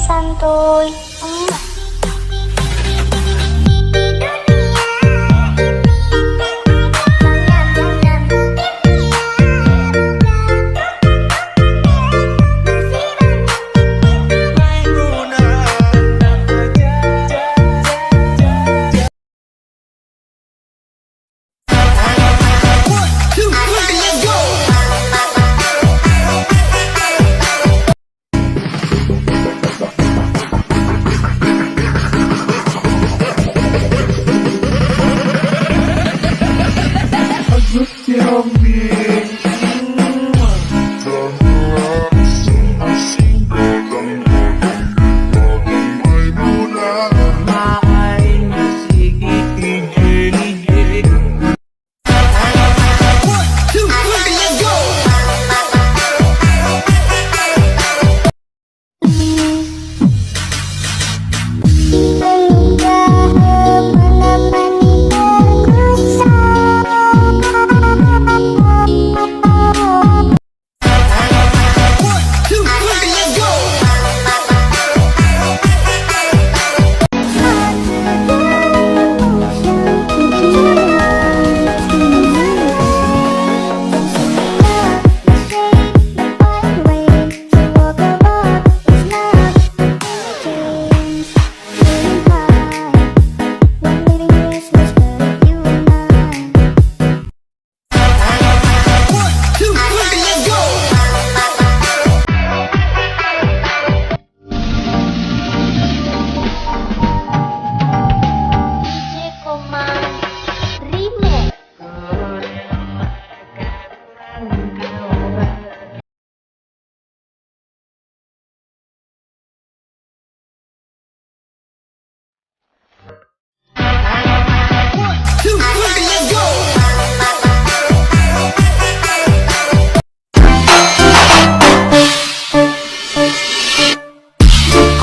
santuy.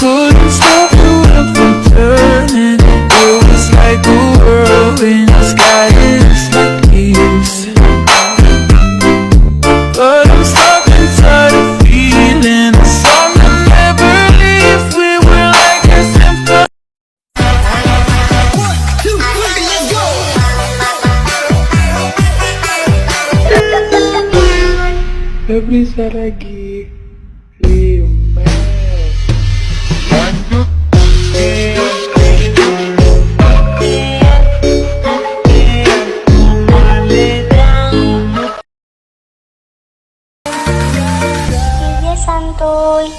Couldn't stop the wheel from turning. It was like a whirlwind, the sky is like leaves. But I'm stuck inside a feeling, a song that never leaves. We were like a symphony. 1, 2, 3, let's go! Gak bisa lagi, Liman. Santuy.